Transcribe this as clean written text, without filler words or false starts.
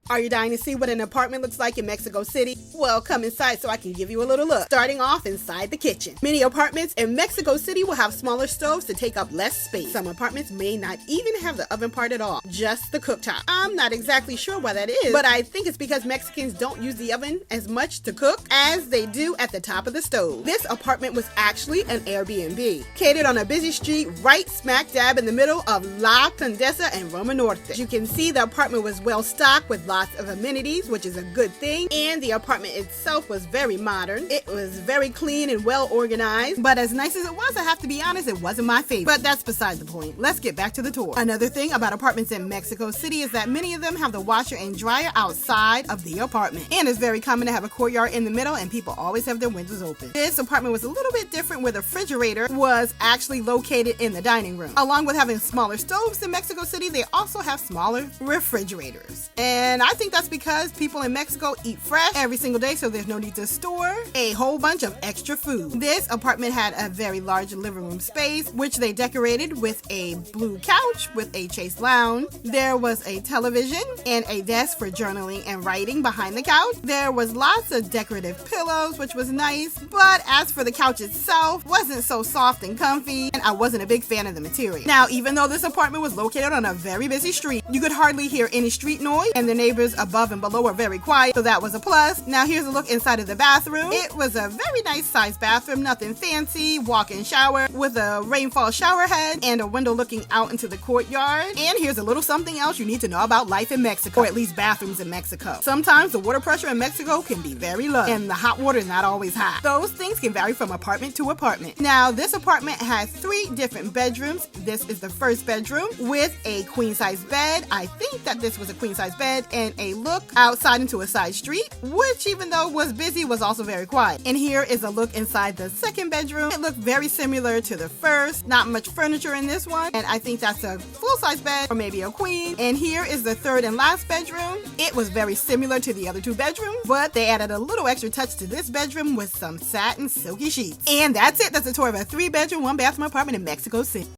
Are you dying to see what an apartment looks like in Mexico City? Well, come inside so I can give you a little look. Starting off inside the kitchen. Many apartments in Mexico City will have smaller stoves to take up less space. Some apartments may not even have the oven part at all, just the cooktop. I'm not exactly sure why that is, but I think it's because Mexicans don't use the oven as much to cook as they do at the top of the stove. This apartment was actually an Airbnb, catered on a busy street right smack dab in the middle of La Condesa and Roma Norte. You can see the apartment was well stocked with lots of amenities, which is a good thing, and the apartment itself was very modern. It was very clean and well organized, but as nice as it was, I have to be honest, it wasn't my favorite. But that's beside the point. Let's get back to the tour. Another thing about apartments in Mexico City is that many of them have the washer and dryer outside of the apartment, and it's very common to have a courtyard in the middle, and people always have their windows open. This apartment was a little bit different, where the refrigerator was actually located in the dining room. Along with having smaller stoves in Mexico City, they also have smaller refrigerators, and I think that's because people in Mexico eat fresh every single day, so there's no need to store a whole bunch of extra food. This apartment had a very large living room space, which they decorated with a blue couch with a chaise lounge. There was a television and a desk for journaling and writing behind the couch. There was lots of decorative pillows, which was nice, but as for the couch itself, wasn't so soft and comfy, and I wasn't a big fan of the material. Now, even though this apartment was located on a very busy street, you could hardly hear any street noise, and the neighbors above and below were very quiet, so that was a plus. Now here's a look inside of the bathroom. It was a very nice sized bathroom, nothing fancy, walk-in shower with a rainfall shower head and a window looking out into the courtyard. And here's a little something else you need to know about life in Mexico, or at least bathrooms in Mexico. Sometimes the water pressure in Mexico can be very low, and the hot water is not always hot. Those things can vary from apartment to apartment. Now, this apartment has 3 different bedrooms. This is the first bedroom with a queen-size bed. I think that this was a queen-size bed, and a look outside into a side street, which even though was busy, was also very quiet. And here is a look inside the second bedroom. It looked very similar to the first. Not much furniture in this one, and I think that's a full-size bed or maybe a queen. And here is the third and last bedroom. It was very similar to the other 2 bedrooms, but they added a little extra touch to this bedroom with some satin silky sheets. And that's it. That's a tour of a 3-bedroom, 1-bathroom apartment in Mexico City.